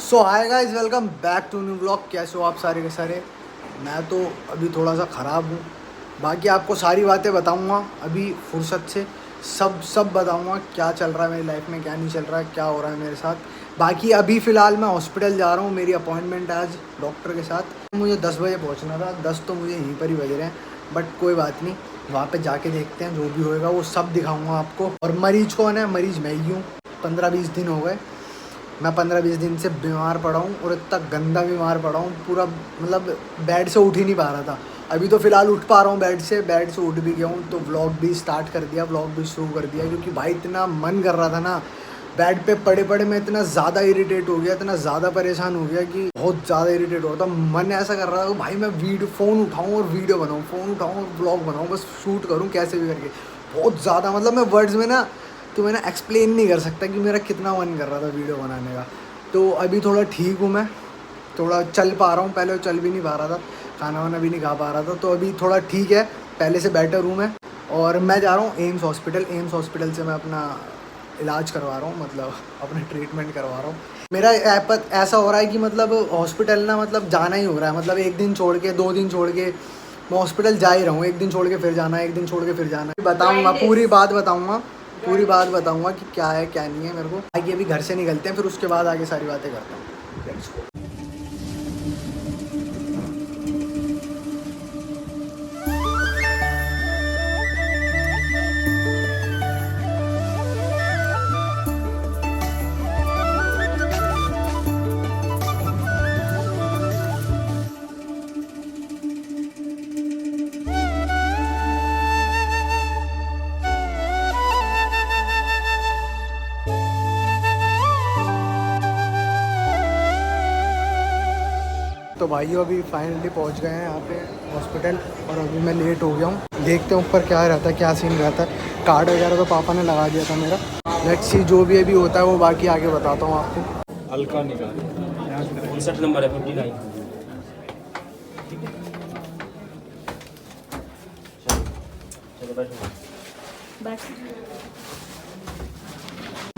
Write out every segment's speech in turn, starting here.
So hi guys, welcome back to new blog. कैसे हो आप सारे के सारे। मैं तो अभी थोड़ा सा ख़राब हूँ। बाकी आपको सारी बातें बताऊँगा अभी फुर्सत से। सब बताऊँगा क्या चल रहा है मेरी लाइफ में, क्या नहीं चल रहा है, क्या हो रहा है मेरे साथ। बाकी अभी फ़िलहाल मैं हॉस्पिटल जा रहा हूँ। मेरी अपॉइंटमेंट है आज डॉक्टर के साथ। मुझे 10 बजे पहुँचना था, 10 तो मुझे यहीं पर ही बज रहे हैं। बट कोई बात नहीं, वहाँ पे जाके देखते हैं, जो भी होएगा वो सब दिखाऊँगा आपको। और मरीज़ कौन है? मरीज़ मैं ही हूँ। 15-20 दिन हो गए मैं 15-20 दिन से बीमार पड़ा हूँ, और इतना गंदा बीमार पड़ा हूँ पूरा, मतलब बेड से उठ ही नहीं पा रहा था। अभी तो फ़िलहाल उठ पा रहा हूँ बेड से उठ भी गया हूँ। तो व्लॉग भी स्टार्ट कर दिया, व्लॉग भी शुरू कर दिया, क्योंकि भाई इतना मन कर रहा था ना। बेड पे पड़े पड़े मैं इतना ज़्यादा इरिटेट हो गया, इतना ज़्यादा परेशान हो गया कि बहुत ज़्यादा इरिटेट हो रहा था। मन ऐसा कर रहा था कि भाई मैं फ़ोन उठाऊँ और वीडियो बनाऊँ, फ़ोन उठाऊँ और ब्लॉग बनाऊँ, बस शूट करूँ कैसे भी करके। बहुत ज़्यादा, मतलब मैं वर्ड्स में ना, तो मैं ना एक्सप्लेन नहीं कर सकता कि मेरा कितना मन कर रहा था वीडियो बनाने का। तो अभी थोड़ा ठीक हूँ मैं, थोड़ा चल पा रहा हूँ। पहले चल भी नहीं पा रहा था, खाना वाना भी नहीं खा पा रहा था। तो अभी थोड़ा ठीक है, पहले से बेटर हूँ मैं। और मैं जा रहा हूँ एम्स हॉस्पिटल से मैं अपना इलाज करवा रहा हूँ, मतलब अपना ट्रीटमेंट करवा रहा हूँ। मेरा ऐसा हो रहा है कि मतलब हॉस्पिटल ना, मतलब जाना ही हो रहा है। मतलब एक दिन छोड़ के, 2 दिन छोड़ के मैं हॉस्पिटल जा ही रहा हूँ। एक दिन छोड़ के फिर जाना, एक दिन छोड़ के फिर जाना। बताऊँगा, पूरी बात बताऊँगा कि क्या है क्या नहीं है मेरे को। आगे अभी घर से निकलते हैं, फिर उसके बाद आगे सारी बातें करता हूँ। Let's go. तो भाइयों अभी फाइनली पहुंच गए हैं यहाँ पे हॉस्पिटल, और अभी मैं लेट हो गया हूँ। देखते हैं ऊपर क्या रहता है, क्या सीन रहता है। कार्ड वगैरह तो पापा ने लगा दिया था मेरा। लेट्स सी, जो भी अभी होता है वो बाकी आगे बताता हूँ आपको। हल्का निकाल 59 नंबर है 59। चलो बैठो।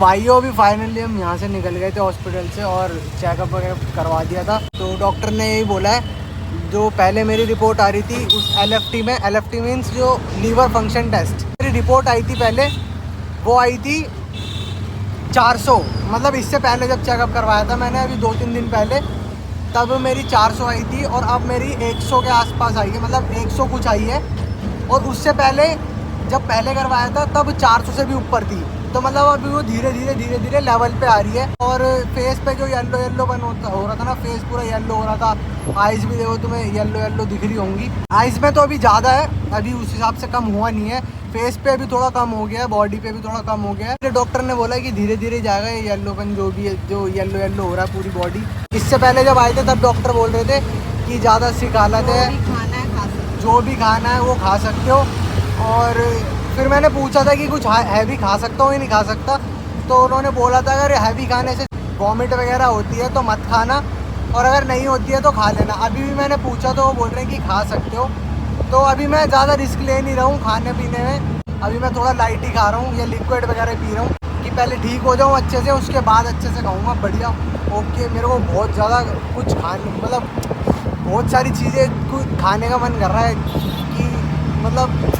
भाइयों अभी फाइनली हम यहाँ से निकल गए थे हॉस्पिटल से, और चेकअप वगैरह करवा दिया था। तो डॉक्टर ने यही बोला है, जो पहले मेरी रिपोर्ट आ रही थी उस LFT में, LFT मीन्स जो लीवर फंक्शन टेस्ट, मेरी रिपोर्ट आई थी पहले, वो आई थी 400। मतलब इससे पहले जब चेकअप करवाया था मैंने अभी 2-3 दिन पहले, तब मेरी 400 आई थी, और अब मेरी 100 के आसपास आई है, मतलब 100 कुछ आई है। और उससे पहले जब पहले करवाया था तब 400 से भी ऊपर थी। तो मतलब अभी वो धीरे धीरे लेवल पे आ रही है। और फेस पे जो येलो बन हो रहा था ना, फेस पूरा येलो हो रहा था। आइज़ भी देखो तुम्हें येलो दिख रही होंगी। आइज़ में तो अभी ज़्यादा है, अभी उस हिसाब से कम हुआ नहीं है। फेस पे भी थोड़ा कम हो गया है, बॉडी पे भी थोड़ा कम हो गया है। डॉक्टर ने बोला कि धीरे धीरे जाएगा ये येलोपन, जो भी है, जो येलो हो रहा है पूरी बॉडी। इससे पहले जब आए थे तब डॉक्टर बोल रहे थे कि ज़्यादा सिक हालत है, जो भी खाना है वो खा सकते हो। और फिर मैंने पूछा था कि कुछ हैवी खा सकता हूँ या नहीं खा सकता। तो उन्होंने बोला था अगर हैवी खाने से वॉमिट वगैरह होती है तो मत खाना, और अगर नहीं होती है तो खा लेना। अभी भी मैंने पूछा तो वो बोल रहे हैं कि खा सकते हो। तो अभी मैं ज़्यादा रिस्क ले नहीं रहा हूँ खाने पीने में। अभी मैं थोड़ा लाइट ही खा रहा हूँ, या लिक्विड वगैरह पी रहा हूँ कि पहले ठीक हो जाऊँ अच्छे से, उसके बाद अच्छे से खाऊँगा बढ़िया। ओके, मेरे को बहुत ज़्यादा कुछ खाने, मतलब बहुत सारी चीज़ें खाने का मन कर रहा है कि मतलब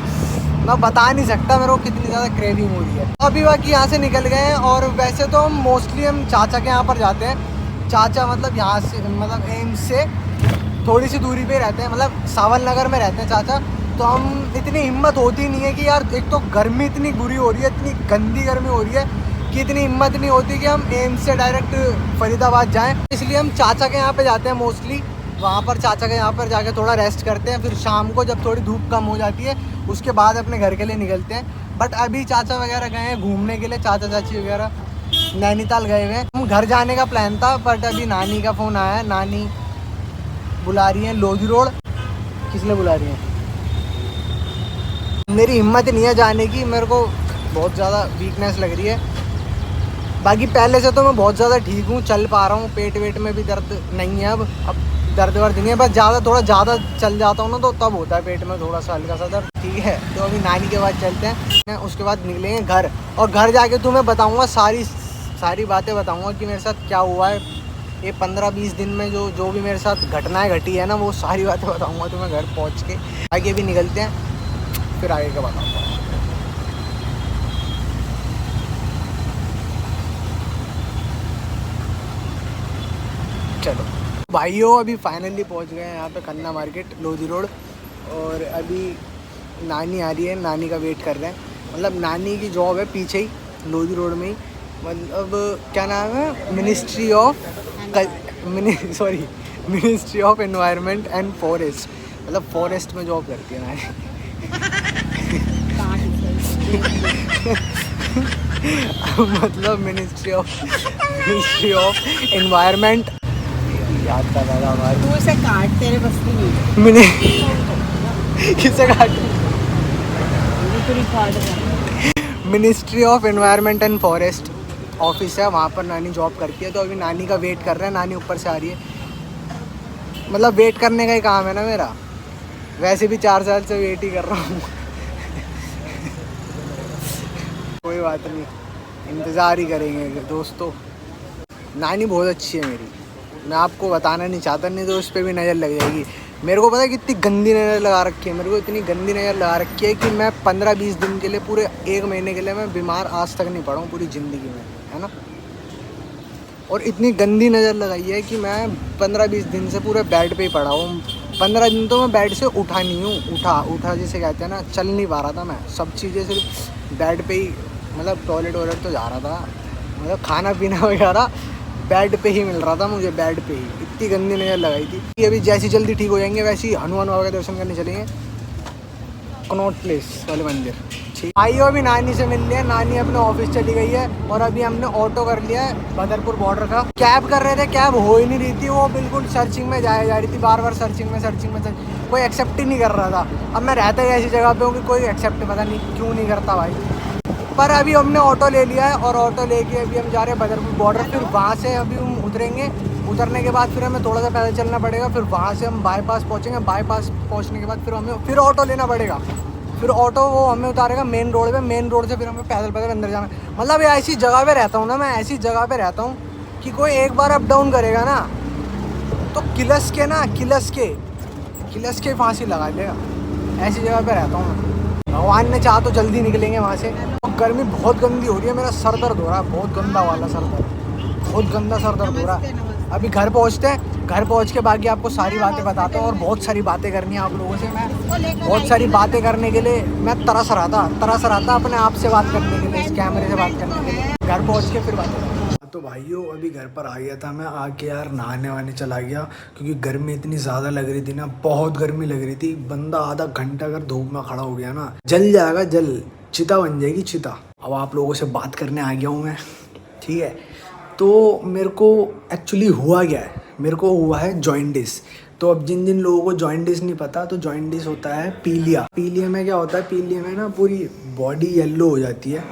मैं बता नहीं सकता मेरे को कितनी ज़्यादा क्रेविंग हो रही है। अभी बाकी यहाँ से निकल गए हैं, और वैसे तो हम मोस्टली चाचा के यहाँ पर जाते हैं। चाचा मतलब यहाँ से, मतलब एम्स से थोड़ी सी दूरी पे रहते हैं, मतलब सावल नगर में रहते हैं चाचा। तो हम, इतनी हिम्मत होती नहीं है कि यार, एक तो गर्मी इतनी बुरी हो रही है, इतनी गंदी गर्मी हो रही है कि इतनी हिम्मत नहीं होती कि हम एम्स से डायरेक्ट फरीदाबाद जाएँ। इसलिए हम चाचा के यहाँ पर जाते हैं मोस्टली। वहाँ पर चाचा के यहाँ पर जाके थोड़ा रेस्ट करते हैं, फिर शाम को जब थोड़ी धूप कम हो जाती है उसके बाद अपने घर के लिए निकलते हैं। बट अभी चाचा वगैरह गए हैं घूमने के लिए, चाचा चाची वगैरह नैनीताल गए हुए हैं। हम घर जाने का प्लान था, बट अभी नानी का फ़ोन आया है, नानी बुला रही है लोधी रोड। किस लिए बुला रही है? मेरी हिम्मत नहीं है जाने की, मेरे को बहुत ज़्यादा वीकनेस लग रही है। बाकी पहले से तो मैं बहुत ज़्यादा ठीक हूँ, चल पा रहा हूँ, पेट वेट में भी दर्द नहीं है। अब दर्द वर्द नहीं है, बस थोड़ा ज़्यादा चल जाता हूँ ना तो तब होता है पेट में थोड़ा सा हल्का सा दर्द। ठीक है, तो अभी नानी के बाद चलते हैं, उसके बाद निकलेंगे घर। और घर जाके तुम्हें बताऊँगा सारी बातें बताऊँगा कि मेरे साथ क्या हुआ है, ये 15-20 दिन में जो भी मेरे साथ घटनाएं घटी है ना, वो सारी बातें बताऊंगा तुम्हें घर पहुंच के। आगे भी निकलते हैं, फिर आगे का बताऊंगा। चलो भाइयों, अभी फाइनली पहुंच गए हैं यहाँ पे खन्ना मार्केट, लोधी रोड। और अभी नानी आ रही है, नानी का वेट कर रहे हैं। मतलब नानी की जॉब है पीछे ही लोधी रोड में ही, मतलब क्या नाम है, ministry of environment and forest, मतलब फॉरेस्ट में जॉब करती है नानी। मतलब मिनिस्ट्री ऑफ एनवायरनमेंट, याद कर रहा था हमारे। तू इसे काट, तेरे बस की नहीं। मैंने किसे काट? पूरी काट रहा। Ministry of environment and forest office है, वहाँ पर नानी जॉब करती है। तो अभी नानी का वेट कर रहे हैं, नानी ऊपर से आ रही है। मतलब वेट करने का ही काम है ना मेरा, वैसे भी 4 साल से वेट ही कर रहा हूँ। कोई बात नहीं, इंतज़ार ही करेंगे दोस्तों। नानी बहुत अच्छी है मेरी, मैं आपको बताना नहीं चाहता, नहीं तो उस पर भी नज़र लग जाएगी। मेरे को पता है कितनी गंदी नज़र लगा रखी है, मेरे को इतनी गंदी नज़र लगा रखी है कि मैं 15-20 दिन के लिए, पूरे 1 महीने के लिए मैं बीमार आज तक नहीं पड़ा हूँ पूरी ज़िंदगी में, है ना। और इतनी गंदी नज़र लगाई है कि मैं 15-20 दिन से पूरे बेड पे ही पड़ा हूँ। 15 दिन तो मैं बेड से उठा नहीं हूँ, उठा जिसे कहते हैं ना, चल नहीं पा रहा था मैं। सब चीज़ें सिर्फ बेड पे ही, मतलब टॉयलेट वॉयलेट तो जा रहा था, मतलब खाना पीना वगैरह बेड पे ही मिल रहा था मुझे, बेड पे ही। इतनी गंदी नज़र लगाई थी कि अभी जैसी जल्दी ठीक हो जाएंगे वैसे ही हनुमान बाबा का दर्शन करने चलेंगे, कनॉट प्लेस वाले मंदिर। ठीक आइयो, अभी नानी से मिल लिया, नानी अपने ऑफिस चली गई है। और अभी हमने ऑटो कर लिया है बदरपुर बॉर्डर का। कैब कर रहे थे, कैब हो ही नहीं रही थी, वो बिल्कुल सर्चिंग में जा रही थी, बार बार सर्चिंग में कोई एक्सेप्ट ही नहीं कर रहा था। अब मैं रहता ही ऐसी जगह पे हूँ कि कोई एक्सेप्ट पता नहीं क्यों नहीं करता भाई। पर अभी हमने ऑटो ले लिया है, और ऑटो लेके अभी हम जा रहे हैं बदरपुर बॉर्डर। फिर वहाँ से अभी हम उतरेंगे, उतरने के बाद फिर हमें थोड़ा सा पैदल चलना पड़ेगा। फिर वहाँ से हम बाईपास पहुँचेंगे, बाईपास पहुँचने के बाद फिर हमें फिर ऑटो लेना पड़ेगा। फिर ऑटो वो हमें उतारेगा मेन रोड पे, मेन रोड से फिर हमें पैदल पैदल अंदर जाना। मतलब ऐसी जगह पे रहता हूँ ना मैं, ऐसी जगह पे रहता हूँ कि कोई एक बार अप डाउन करेगा ना तो किलस के फांसी लगा देगा। ऐसी जगह पे रहता हूँ मैं। भगवान ने चाहा तो जल्दी निकलेंगे वहाँ से। गर्मी बहुत गंदी हो रही है, मेरा सर दर्द हो रहा है, बहुत गंदा वाला सर दर्द, बहुत गंदा सर दर्द हो रहा है। अभी घर पहुँचते हैं, घर पहुँच के बाकी आपको सारी बातें बताता हूँ। और बहुत सारी बातें करनी है आप लोगों से, मैं बहुत सारी बातें करने के लिए मैं तरस रहा था अपने आप से बात करने के लिए, इस कैमरे से बात करने के लिए। घर पहुँच के फिर बातें। तो भाइयों, अभी घर पर आ गया था मैं, आके यार नहाने वाने चला गया, क्योंकि गर्मी इतनी ज़्यादा लग रही थी ना, बहुत गर्मी लग रही थी। बंदा आधा घंटा अगर धूप में खड़ा हो गया ना, जल जाएगा, चिता बन जाएगी चिता। अब आप लोगों से बात करने आ गया हूँ मैं, ठीक है। तो मेरे को एक्चुअली हुआ क्या है, मेरे को हुआ है जॉइंटिस। तो अब जिन जिन लोगों को जॉइंटिस नहीं पता, तो जॉइंटिस होता है पीलिया में क्या होता है, पीलिया में ना पूरी बॉडी येलो हो जाती है,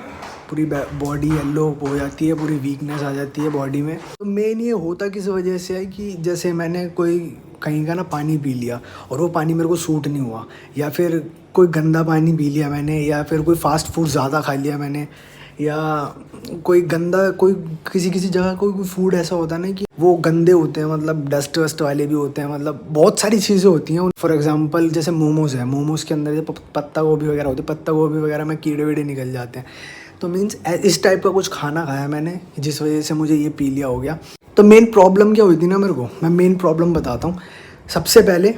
पूरी बॉडी येलो हो जाती है, पूरी वीकनेस आ जाती है बॉडी में। तो मेन ये होता किस वजह से है कि जैसे मैंने कोई कहीं का ना पानी पी लिया और वो पानी मेरे को सूट नहीं हुआ, या फिर कोई गंदा पानी पी लिया मैंने, या फिर कोई फास्ट फूड ज़्यादा खा लिया मैंने, या कोई किसी जगह कोई फूड ऐसा होता है ना कि वो गंदे होते हैं, मतलब डस्ट वस्ट वाले भी होते हैं, मतलब बहुत सारी चीज़ें होती हैं। फॉर एग्जांपल जैसे मोमोज़ है, मोमोज़ के अंदर जो पत्ता गोभी वगैरह होती है, पत्ता गोभी वगैरह में कीड़े वीड़े निकल जाते हैं। तो मीन्स इस टाइप का कुछ खाना खाया मैंने, जिस वजह से मुझे ये पीलिया हो गया। तो मेन प्रॉब्लम क्या हुई थी ना मेरे को, मैं मेन प्रॉब्लम बताता हूँ। सबसे पहले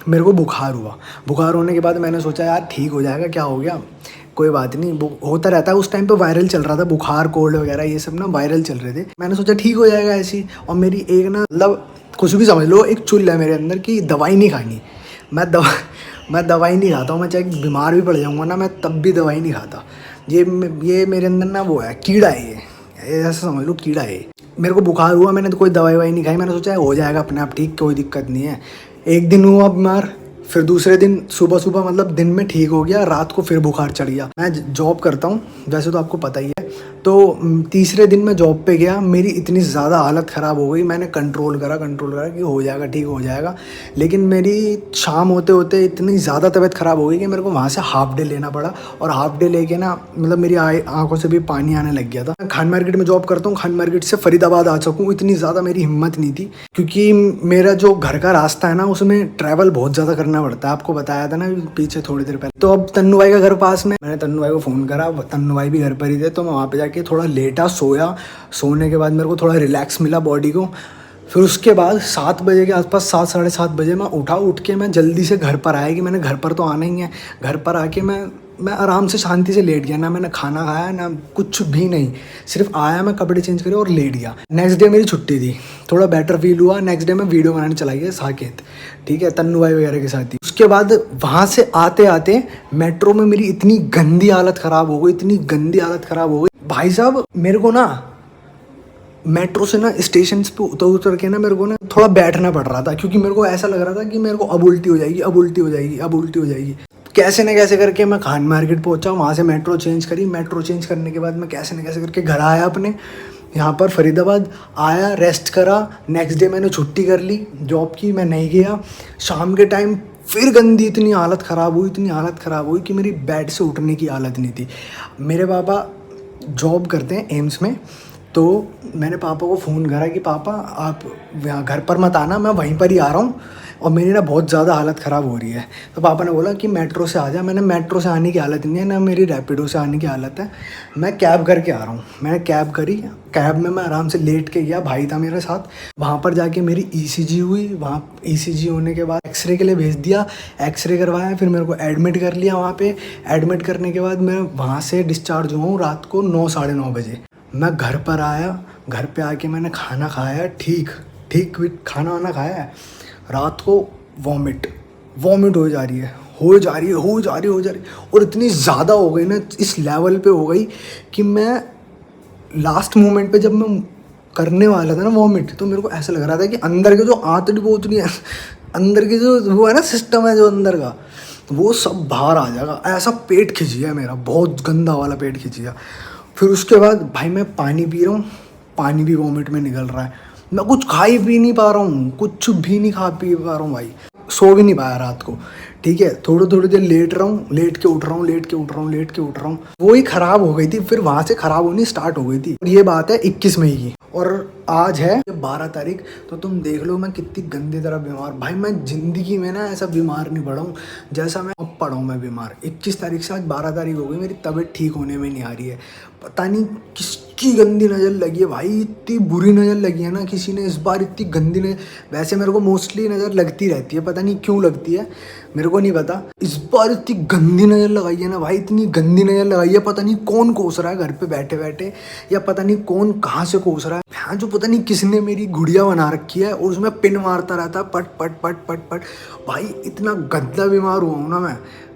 मेरे को बुखार हुआ। बुखार होने के बाद मैंने सोचा यार ठीक हो जाएगा, क्या हो गया, कोई बात नहीं, होता रहता है। उस टाइम पे वायरल चल रहा था, बुखार कोल्ड वगैरह ये सब ना वायरल चल रहे थे। मैंने सोचा ठीक हो जाएगा ऐसी। और मेरी एक ना, मतलब कुछ भी समझ लो, एक चुल है मेरे अंदर कि दवाई नहीं खानी। मैं दवाई नहीं खाता हूँ, मैं चाहे बीमार भी पड़ जाऊँगा ना, मैं तब भी दवाई नहीं खाता। ये मेरे अंदर ना वो है, कीड़ा है ये, ऐसा समझ लो कीड़ा है। मेरे को बुखार हुआ, मैंने तो कोई दवाई नहीं खाई, मैंने सोचा हो जाएगा अपने आप ठीक, कोई दिक्कत नहीं है। एक दिन हुआ बीमार, फिर दूसरे दिन सुबह मतलब दिन में ठीक हो गया, रात को फिर बुखार चढ़ गया। मैं जॉब करता हूँ, वैसे तो आपको पता ही है, तो तीसरे दिन मैं जॉब पे गया, मेरी इतनी ज़्यादा हालत ख़राब हो गई, मैंने कंट्रोल करा कि हो जाएगा, ठीक हो जाएगा। लेकिन मेरी शाम होते होते इतनी ज़्यादा तबीयत ख़राब हो गई कि मेरे को वहाँ से हाफ डे लेना पड़ा। और हाफ डे लेके ना मतलब मेरी आँखों से भी पानी आने लग गया था। मैं खान मार्केट में जॉब करता हूँ, खान मार्केट से फरीदाबाद आ सकूँ इतनी ज़्यादा मेरी हिम्मत नहीं थी, क्योंकि मेरा जो घर का रास्ता है ना उसमें ट्रैवल बहुत ज़्यादा करना पड़ता है। आपको बताया था ना पीछे थोड़ी देर पहले। तो अब तन्नू भाई का घर पास में, मैंने तन्नू भाई को फ़ोन करा, तन्नू भाई भी घर पर ही थे। तो मैं वहाँ पे जाके थोड़ा लेटा, सोया। सोने के बाद मेरे को थोड़ा रिलैक्स मिला बॉडी को। फिर उसके बाद 7 बजे के आसपास, 7 साढ़े 7 बजे मैं उठा। उठ के मैं जल्दी से घर पर आया कि मैंने घर पर तो आना ही है। घर पर आके मैं आराम से शांति से लेट गया, ना मैंने खाना खाया ना कुछ भी नहीं, सिर्फ आया, मैं कपड़े चेंज करे और लेट गया। नेक्स्ट डे मेरी छुट्टी थी, थोड़ा बेटर फील हुआ। नेक्स्ट डे मैं वीडियो बनाने चला गया साकेत, ठीक है, तन्नू भाई वगैरह के साथ ही। उसके बाद वहाँ से आते आते मेट्रो में मेरी इतनी गंदी हालत ख़राब हो गई, इतनी गंदी हालत ख़राब हो गई भाई साहब। मेरे को ना मेट्रो से ना स्टेशन पे उतर के ना मेरे को ना थोड़ा बैठना पड़ रहा था, क्योंकि मेरे को ऐसा लग रहा था कि मेरे को अब उल्टी हो जाएगी, अब उल्टी हो जाएगी, अब उल्टी हो जाएगी। कैसे न कैसे करके मैं खान मार्केट पहुंचा, वहाँ से मेट्रो चेंज करी। मेट्रो चेंज करने के बाद मैं कैसे न कैसे करके घर आया अपने यहाँ पर फरीदाबाद आया, रेस्ट करा। नेक्स्ट डे मैंने छुट्टी कर ली जॉब की, मैं नहीं गया। शाम के टाइम फिर गंदी इतनी हालत ख़राब हुई, इतनी हालत ख़राब हुई कि मेरी बेड से उठने की हालत नहीं थी। मेरे पापा जॉब करते हैं एम्स में, तो मैंने पापा को फ़ोन करा कि पापा आप यहाँ घर पर मत आना, मैं वहीं पर ही आ रहा हूँ और मेरी ना बहुत ज़्यादा हालत ख़राब हो रही है। तो पापा ने बोला कि मेट्रो से आ जा। मैंने मेट्रो से आने की हालत नहीं है, ना मेरी रैपिडो से आने की हालत है, मैं कैब करके आ रहा हूँ। मैंने कैब करी, कैब में मैं आराम से लेट के गया, भाई था मेरे साथ। वहाँ पर जाके मेरी ECG हुई। वहाँ ECG होने के बाद एक्सरे के लिए भेज दिया, एक्सरे करवाया, फिर मेरे को एडमिट कर लिया। वहाँ पर एडमिट करने के बाद मैं वहाँ से डिस्चार्ज हुआ हूँ रात को 9 साढ़े 9 बजे। मैं घर पर आया, घर पे आके मैंने खाना खाया, ठीक खाना वाना खाया है। रात को वॉमिट हो जा रही है और इतनी ज़्यादा हो गई ना, इस लेवल पे हो गई कि मैं लास्ट मोमेंट पे जब मैं करने वाला था ना वॉमिट, तो मेरे को ऐसा लग रहा था कि अंदर के जो आंतड़ी बोतड़ी है, अंदर के जो वो है ना सिस्टम है जो अंदर का, वो सब बाहर आ जाएगा। ऐसा पेट खिंच गया मेरा, बहुत गंदा वाला पेट खिंच गया। फिर उसके बाद भाई मैं पानी पी रहा हूँ, पानी भी वॉमिट में निकल रहा है। मैं कुछ खा ही पी नहीं पा रहा हूँ, कुछ भी नहीं खा पी पा रहा हूँ भाई। सो भी नहीं पाया रात को, ठीक है। थोड़ी देर लेट रहा हूँ, लेट के उठ रहा हूँ। वो ही ख़राब हो गई थी, फिर वहाँ से ख़राब होनी स्टार्ट हो गई थी। ये बात है 21 मई की और आज है 12 तारीख। तो तुम देख लो मैं कितनी गंदी तरह बीमार। भाई मैं ज़िंदगी में ना ऐसा बीमार नहीं पड़ा हूँ जैसा मैं अब पड़ा हूँ। मैं बीमार 21 तारीख से आज 12 तारीख हो गई, मेरी तबीयत ठीक होने में नहीं आ रही है। पता नहीं किसकी गंदी नज़र लगी है भाई, इतनी बुरी नज़र लगी है ना किसी ने इस बार, इतनी गंदी नज़र। वैसे मेरे को मोस्टली नज़र लगती रहती है, पता नहीं क्यों लगती है, मेरे को नहीं पता। इस बार इतनी गंदी नज़र लगाई है ना भाई, इतनी गंदी नज़र लगाई है। पता नहीं कौन कोस रहा है घर पे बैठे बैठे, या पता नहीं कौन कहाँ से कोस रहा है। हाँ, जो पता नहीं किसने मेरी गुड़िया बना रखी है और उसमें पिन मारता रहता है, पट पट पट पट पट। भाई इतना गंदा बीमार हुआ हूँ ना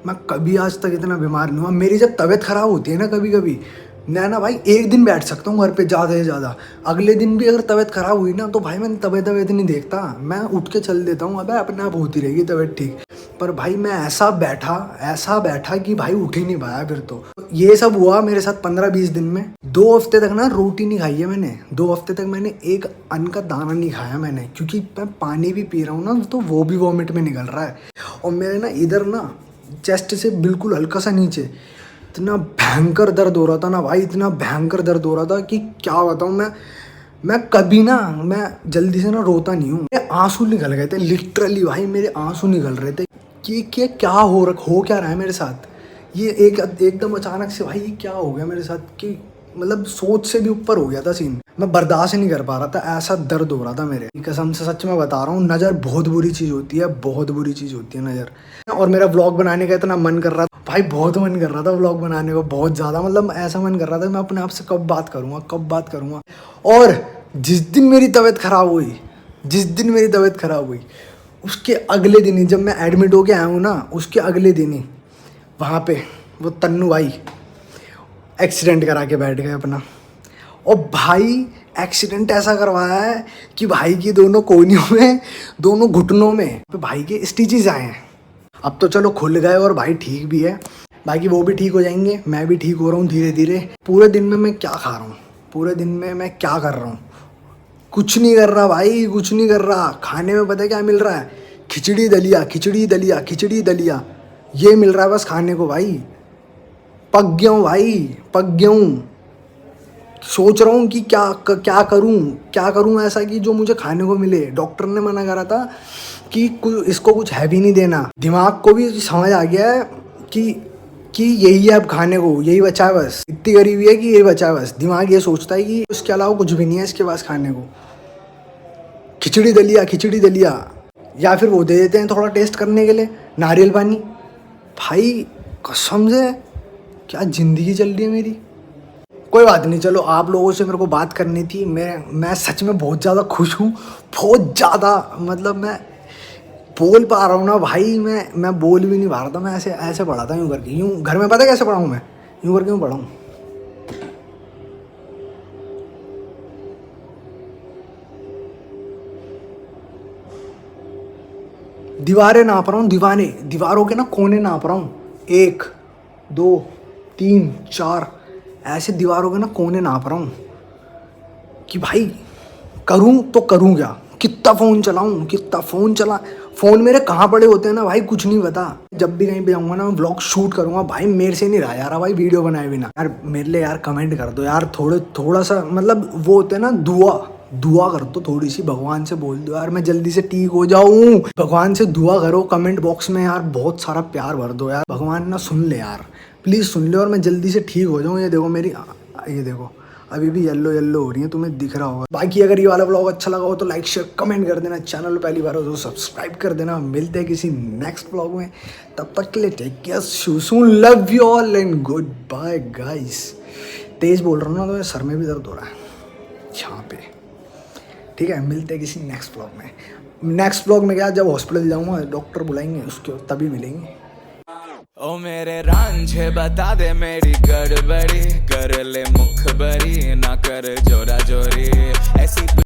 मैं कभी आज तक इतना बीमार नहीं हुआ। मेरी जब तबीयत ख़राब होती है ना कभी मैं ना भाई एक दिन बैठ सकता हूँ घर पे ज़्यादा से ज़्यादा। अगले दिन भी अगर तबीयत ख़राब हुई ना तो भाई मैं तबीयत नहीं देखता, मैं उठ के चल देता हूँ। अबे अपने आप होती रहेगी तबीयत ठीक। पर भाई मैं ऐसा बैठा कि भाई उठ ही नहीं पाया। फिर तो ये सब हुआ मेरे साथ 15-20 दिन में। 2 हफ्ते तक ना रोटी नहीं खाई है मैंने, 2 हफ्ते तक मैंने एक अन्न का दाना नहीं खाया मैंने, क्योंकि मैं पानी भी पी रहा हूँ ना तो वो भी वॉमिट में निकल रहा है। और मेरे ना इधर ना चेस्ट से बिल्कुल हल्का सा नीचे इतना भयंकर दर्द हो रहा था ना भाई, इतना भयंकर दर्द हो रहा था कि क्या बताऊँ। मैं कभी ना, मैं जल्दी से ना रोता नहीं हूँ। मेरे आंसू निकल गए थे लिटरली भाई, मेरे आंसू निकल रहे थे कि क्या हो क्या रहा है मेरे साथ। ये एकदम अचानक से भाई क्या हो गया मेरे साथ कि मतलब सोच से भी ऊपर हो गया था सीन। मैं बर्दाश्त नहीं कर पा रहा था, ऐसा दर्द हो रहा था मेरे। कसम से सच में बता रहा हूँ, नज़र बहुत बुरी चीज़ होती है, बहुत बुरी चीज़ होती है नज़र। और मेरा व्लॉग बनाने का इतना मन कर रहा था भाई, बहुत मन कर रहा था व्लॉग बनाने को, बहुत ज़्यादा। मतलब ऐसा मन कर रहा था मैं अपने आप से कब बात करूँगा। और जिस दिन मेरी तबीयत ख़राब हुई उसके अगले दिन ही, जब मैं एडमिट होके आया हूँ ना, उसके अगले दिन ही वहाँ पे वो तन्नू भाई एक्सीडेंट करा के बैठ गए अपना। और भाई एक्सीडेंट ऐसा करवाया है कि भाई की दोनों कोहनियों में, दोनों घुटनों में भाई के स्टिचेस आए हैं। अब तो चलो खुल गए और भाई ठीक भी है। बाकी वो भी ठीक हो जाएंगे, मैं भी ठीक हो रहा हूँ धीरे धीरे। पूरे दिन में मैं क्या खा रहा हूँ, पूरे दिन में मैं क्या कर रहा हूँ? कुछ नहीं कर रहा भाई, कुछ नहीं कर रहा। खाने में पता है क्या मिल रहा है? खिचड़ी दलिया, खिचड़ी दलिया, खिचड़ी दलिया, ये मिल रहा है बस खाने को भाई। पक गया हूँ भाई, पक गया हूँ। सोच रहा हूँ कि क्या करूँ ऐसा कि जो मुझे खाने को मिले। डॉक्टर ने मना करा था कि इसको कुछ हैवी नहीं देना। दिमाग को भी समझ आ गया है कि यही है अब खाने को, यही बचा है बस। इतनी गरीबी है कि यही बचा है बस। दिमाग ये सोचता है कि उसके अलावा कुछ भी नहीं है इसके पास खाने को। खिचड़ी दलिया, खिचड़ी दलिया, या फिर वो दे देते हैं थोड़ा टेस्ट करने के लिए नारियल पानी। भाई कसम से क्या ज़िंदगी चल रही है मेरी। कोई बात नहीं, चलो आप लोगों से मेरे को बात करनी थी। मैं सच में बहुत ज़्यादा खुश हूँ, बहुत ज़्यादा। मतलब मैं बोल पा रहा हूँ ना भाई, मैं बोल भी नहीं पा रहा था। मैं ऐसे पढ़ा था यूँ करके, यूँ घर में पता है कैसे पढ़ा हूँ मैं? यूँ करके यूँ पढ़ा हूँ। दीवारें नाप रहा हूँ, दीवारों के ना कोने नाप रहा हूँ। 1 2 3 4 ऐसे दीवारों के ना कोने नाप रहा हूँ कि भाई करूँ तो करूँ क्या? कितना फ़ोन चलाऊँ, कितना फ़ोन मेरे कहाँ पड़े होते हैं ना भाई, कुछ नहीं पता। जब भी कहीं पे जाऊँगा ना मैं व्लॉग शूट करूँगा भाई, मेरे से नहीं रहा यार भाई वीडियो बनाए बिना। यार मेरे लिए यार कमेंट कर दो यार, थोड़ा सा मतलब वो होते हैं ना, दुआ कर दो थोड़ी सी। भगवान से बोल दो यार मैं जल्दी से ठीक हो जाऊँ। भगवान से दुआ करो कमेंट बॉक्स में यार, बहुत सारा प्यार भर दो यार। भगवान ना सुन ले यार, प्लीज़ सुन ले और मैं जल्दी से ठीक हो जाऊँ। ये देखो मेरी, ये देखो अभी भी येलो हो रही है, तुम्हें दिख रहा होगा। बाकी अगर ये वाला व्लॉग अच्छा लगा हो तो लाइक शेयर कमेंट कर देना। चैनल पहली बार हो तो सब्सक्राइब कर देना। मिलते हैं किसी नेक्स्ट व्लॉग में, तब तक के लिए take care, soon, love you all and goodbye guys. तेज़ बोल रहा हूँ ना तो मेरे सर में भी दर्द हो रहा है यहाँ पे। ठीक है, मिलते हैं किसी नेक्स्ट व्लॉग में। नेक्स्ट व्लॉग में क्या, जब हॉस्पिटल जाऊँगा डॉक्टर बुलाएंगे उसके तभी मिलेंगे। ओ मेरे रांझे बता दे मेरी गड़बड़ी, कर ले मुखबरी ना कर जोरा जोरी ऐसी।